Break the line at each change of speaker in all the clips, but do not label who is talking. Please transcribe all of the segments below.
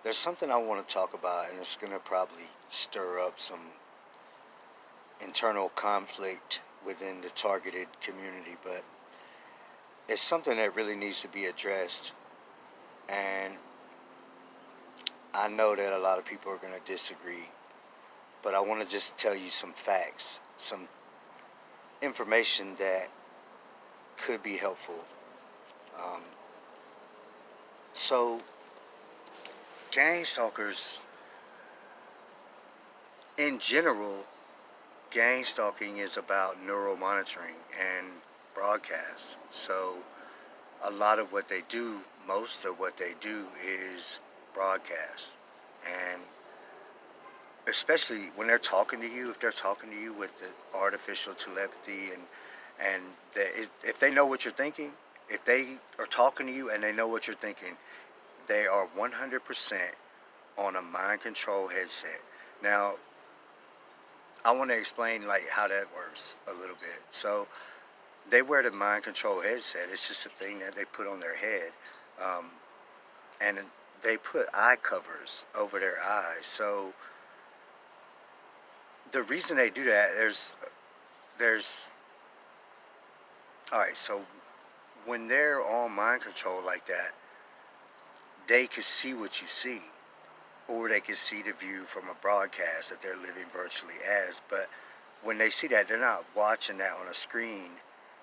There's something I want to talk about, and it's going to probably stir up some internal conflict within the targeted community, but it's something that really needs to be addressed. And I know that a lot of people are going to disagree, but I want to just tell you some facts, some information that could be helpful. Um, so, gang stalkers, in general, gang stalking is about neural monitoring and broadcast. So, a lot of what they do, most of what they do is broadcast. And especially when they're talking to you, if they're talking to you with the artificial telepathy and if they know what you're thinking, if they are talking to you and they know what you're thinking, they are 100% on a mind control headset. Now, I want to explain like how that works a little bit. So they wear the mind control headset. It's just a thing that they put on their head, um, and they put eye covers over their eyes. So the reason they do that, there's all right. So when they're on mind control like that, they can see what you see, or they can see the view from a broadcast that they're living virtually as. But when they see that, they're not watching that on a screen,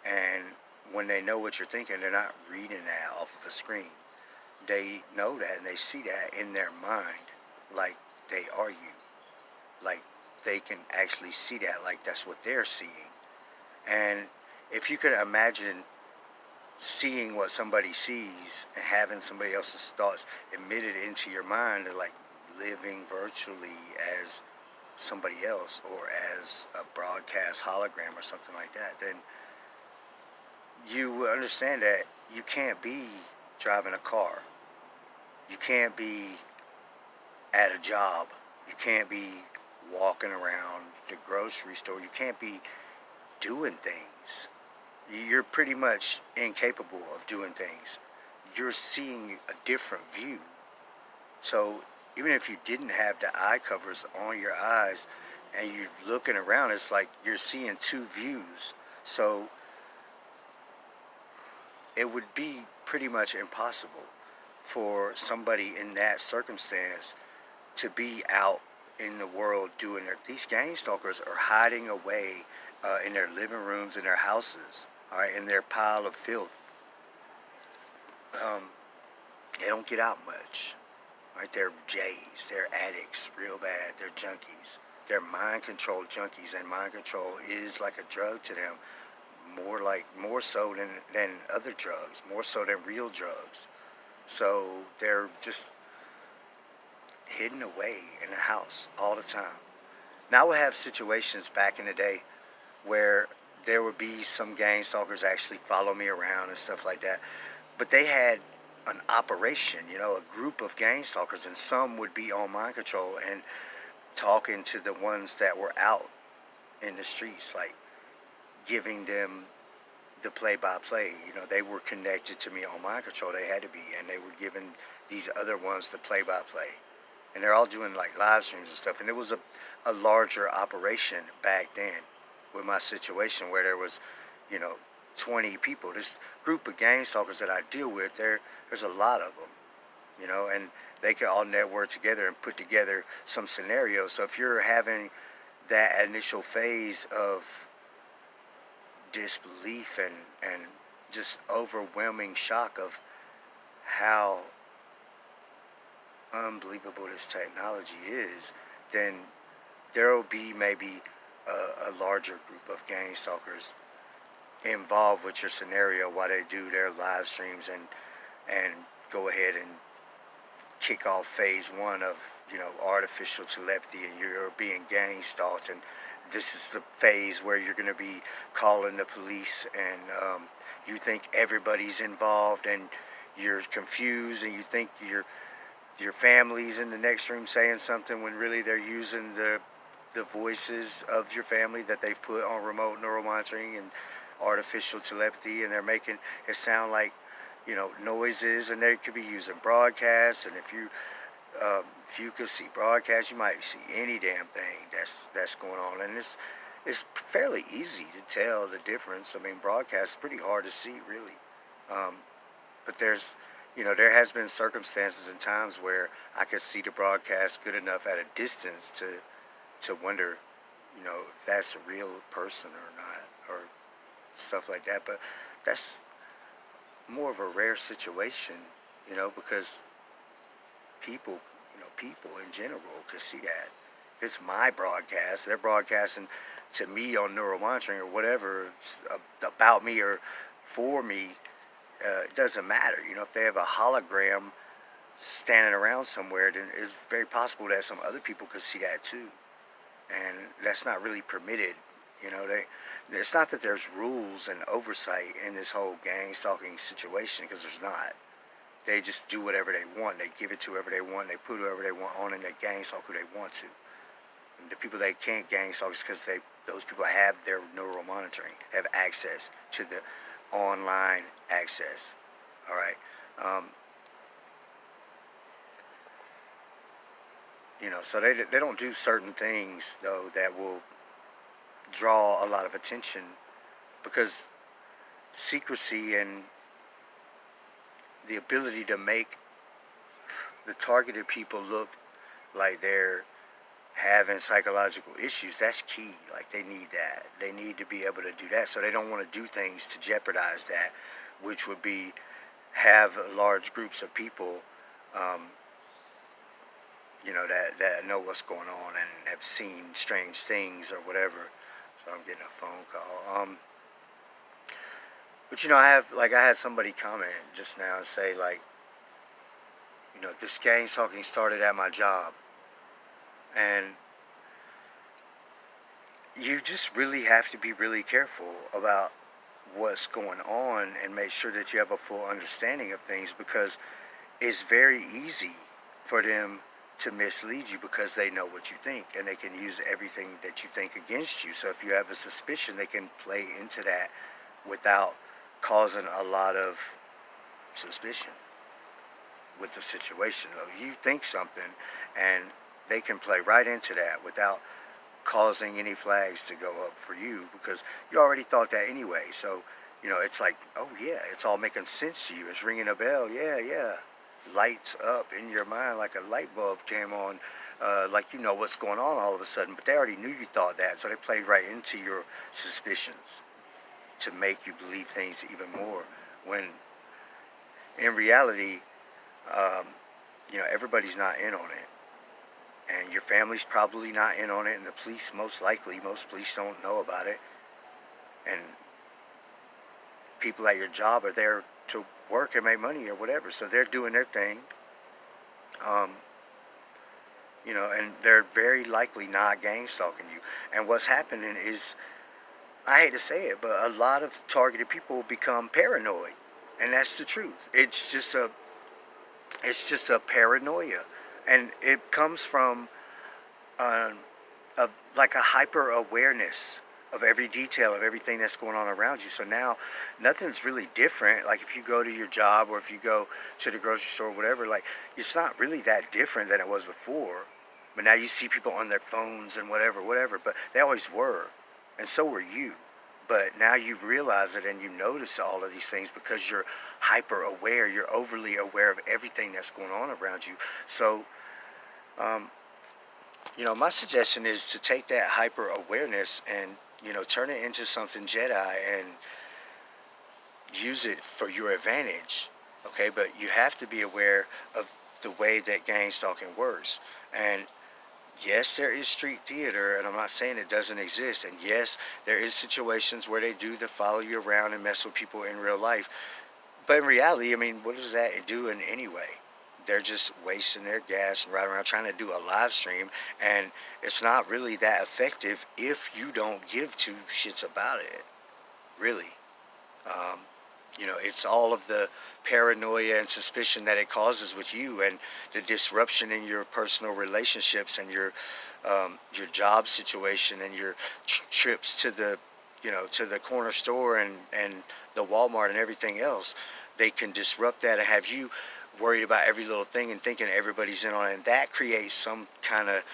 and when they know what you're thinking, they're not reading that off of a screen. They know that and they see that in their mind, like they are you, like they can actually see that, like that's what they're seeing. And if you could imagine seeing what somebody sees and having somebody else's thoughts emitted into your mind, or like living virtually as somebody else or as a broadcast hologram or something like that, then you will understand that you can't be driving a car. You can't be at a job. You can't be walking around the grocery store. You can't be doing things. You're pretty much incapable of doing things. You're seeing a different view. So even if you didn't have the eye covers on your eyes and you're looking around, it's like you're seeing two views. So it would be pretty much impossible for somebody in that circumstance to be out in the world doing their. These gang stalkers are hiding away in their living rooms, in their houses, all right, in their pile of filth. Um, they don't get out much. Right? They're J's, they're addicts, real bad. They're junkies. They're mind control junkies, and mind control is like a drug to them, more so than other drugs, more so than real drugs. So they're just hidden away in the house all the time. Now we have situations back in the day where there would be some gang stalkers actually follow me around and stuff like that. But they had an operation, a group of gang stalkers, and some would be on mind control and talking to the ones that were out in the streets, like giving them the play-by-play. They were connected to me on mind control. They had to be, and they were giving these other ones the play-by-play. And they're all doing like live streams and stuff. And it was a larger operation back then with my situation where there was, 20 people. This group of gang stalkers that I deal with, there's a lot of them, and they can all network together and put together some scenarios. So if you're having that initial phase of disbelief and just overwhelming shock of how unbelievable this technology is, then there will be maybe a larger group of gang stalkers involved with your scenario while they do their live streams and go ahead and kick off phase one of artificial telepathy, and you're being gang stalked, and this is the phase where you're going to be calling the police, and you think everybody's involved, and you're confused, and you think your family's in the next room saying something when really they're using the voices of your family that they've put on remote neural monitoring and artificial telepathy, and they're making it sound like noises, and they could be using broadcasts. And if you if you could see broadcast, you might see any damn thing that's going on, and it's fairly easy to tell the difference. I mean, broadcast is pretty hard to see, really. Um, but there has been circumstances and times where I could see the broadcast good enough at a distance to wonder, if that's a real person or not, or stuff like that. But that's more of a rare situation, because people, people in general could see that. If it's my broadcast, they're broadcasting to me on neuromonitoring or whatever about me or for me. It doesn't matter. If they have a hologram standing around somewhere, then it's very possible that some other people could see that too. And that's not really permitted. It's not that there's rules and oversight in this whole gang stalking situation, because there's not. They just do whatever they want. They give it to whoever they want. They put whoever they want on, and they gang stalk who they want to. And the people they can't gang stalk is because those people have their neural monitoring, have access to the online access. All right. So they don't do certain things though that will draw a lot of attention, because secrecy and the ability to make the targeted people look like they're having psychological issues, that's key. Like, they need that. They need to be able to do that. So they don't want to do things to jeopardize that, which would be have large groups of people, that know what's going on and have seen strange things or whatever. So I'm getting a phone call. But I had somebody comment just now and say, like, this gang talking started at my job. And you just really have to be really careful about what's going on and make sure that you have a full understanding of things, because it's very easy for them to mislead you, because they know what you think and they can use everything that you think against you. So if you have a suspicion, they can play into that without causing a lot of suspicion with the situation. You think something and they can play right into that without causing any flags to go up for you, because you already thought that anyway. So, it's like, oh yeah, it's all making sense to you. It's ringing a bell. Yeah, yeah. Lights up in your mind like a light bulb came on, like you know what's going on all of a sudden. But they already knew you thought that, so they played right into your suspicions to make you believe things even more. When in reality, everybody's not in on it. And your family's probably not in on it, and the police, most police don't know about it. And people at your job are there to work and make money or whatever, so they're doing their thing. And they're very likely not gang stalking you. And what's happening is, I hate to say it, but a lot of targeted people become paranoid, and that's the truth. It's just a paranoia, and it comes from uh, like a hyper awareness of every detail of everything that's going on around you. So now nothing's really different. Like, if you go to your job or if you go to the grocery store or whatever, like, it's not really that different than it was before. But now you see people on their phones and whatever. But they always were, and so were you. But now you realize it and you notice all of these things because you're hyper aware. You're overly aware of everything that's going on around you. So, my suggestion is to take that hyper awareness and, turn it into something Jedi and use it for your advantage. Okay, but you have to be aware of the way that gang stalking works. And yes, there is street theater, and I'm not saying it doesn't exist. And yes, there is situations where they do the follow you around and mess with people in real life. But in reality, I mean, what is that doing anyway? They're just wasting their gas and riding around trying to do a live stream, and it's not really that effective if you don't give two shits about it, really. Um, it's all of the paranoia and suspicion that it causes with you, and the disruption in your personal relationships and your job situation and your trips to the corner store and the Walmart and everything else. They can disrupt that and have you worried about every little thing and thinking everybody's in on it, and that creates some kind of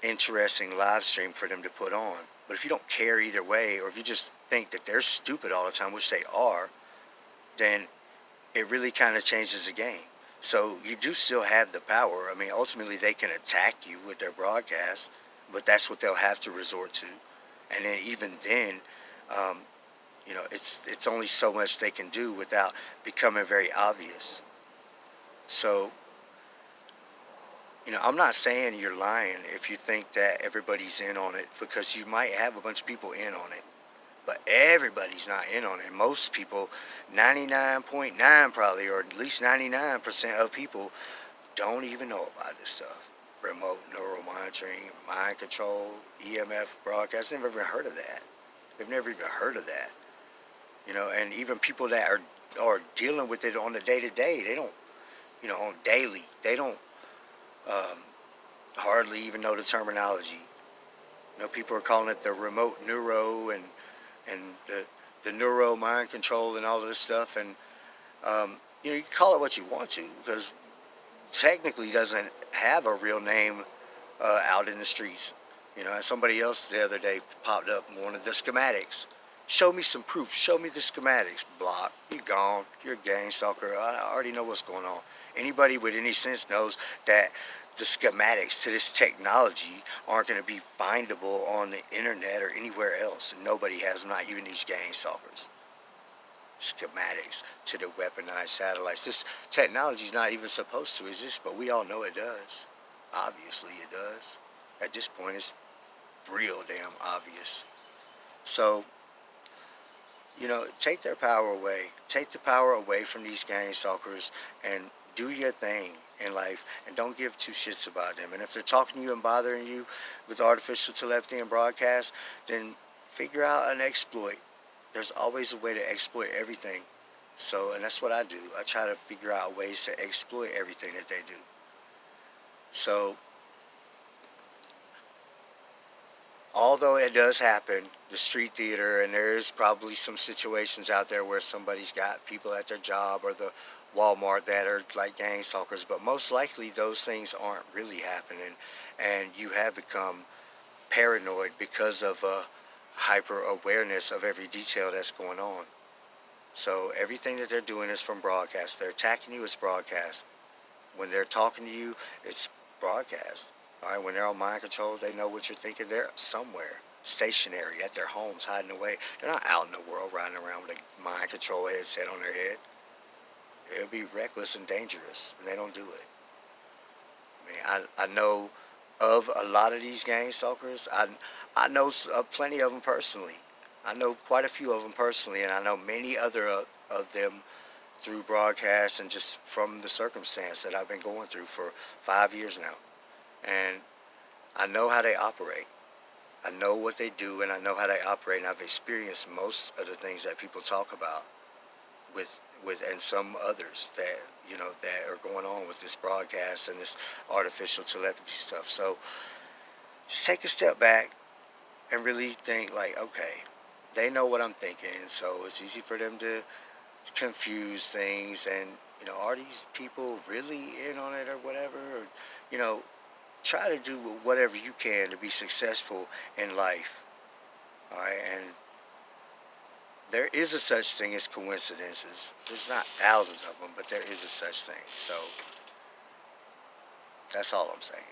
interesting live stream for them to put on. But if you don't care either way, or if you just think that they're stupid all the time, which they are, then it really kind of changes the game. So you do still have the power. I mean, ultimately they can attack you with their broadcast, but that's what they'll have to resort to. And then even then, um, it's only so much they can do without becoming very obvious. So, I'm not saying you're lying if you think that everybody's in on it, because you might have a bunch of people in on it, but everybody's not in on it. Most people, 99.9 probably, or at least 99% of people, don't even know about this stuff. Remote neural monitoring, mind control, EMF broadcast. Never even heard of that. They've never even heard of that. And even people that are dealing with it on the day to day, they don't, on daily, they don't um, hardly even know the terminology. People are calling it the remote neuro and the neuro mind control and all of this stuff, and you can call it what you want to, because technically doesn't have a real name out in the streets. And somebody else the other day popped up and wanted the schematics. Show me some proof. Show me the schematics. Block. You're gone. You're a gang stalker. I already know what's going on. Anybody with any sense knows that the schematics to this technology aren't going to be findable on the internet or anywhere else. And nobody has them, not even these gang stalkers. Schematics to the weaponized satellites. This technology is not even supposed to exist, but we all know it does. Obviously it does. At this point, it's real damn obvious. So, take their power away. Take the power away from these gang stalkers and do your thing in life, and don't give two shits about them. And if they're talking to you and bothering you with artificial telepathy and broadcast, then figure out an exploit. There's always a way to exploit everything. So, and that's what I do. I try to figure out ways to exploit everything that they do. So, although it does happen, the street theater, and there is probably some situations out there where somebody's got people at their job or the Walmart that are like gang stalkers, but most likely those things aren't really happening, and you have become paranoid because of a hyper awareness of every detail that's going on. So everything that they're doing is from broadcast. They're attacking you, it's broadcast. When they're talking to you, it's broadcast. All right, when they're on mind control, they know what you're thinking. They're somewhere, stationary, at their homes, hiding away. They're not out in the world riding around with a mind control headset on their head. It would be reckless and dangerous, and they don't do it. I mean, I know of a lot of these gang stalkers. I know plenty of them personally. I know quite a few of them personally, and I know many other of them through broadcasts and just from the circumstance that I've been going through for 5 years now. And I know how they operate. I know what they do, and I know how they operate, and I've experienced most of the things that people talk about with and some others that that are going on with this broadcast and this artificial telepathy stuff. So just take a step back and really think like, okay, they know what I'm thinking, so it's easy for them to confuse things. And are these people really in on it or whatever? Or, try to do whatever you can to be successful in life. All right, and there is a such thing as coincidences. There's not thousands of them, but there is a such thing. So that's all I'm saying.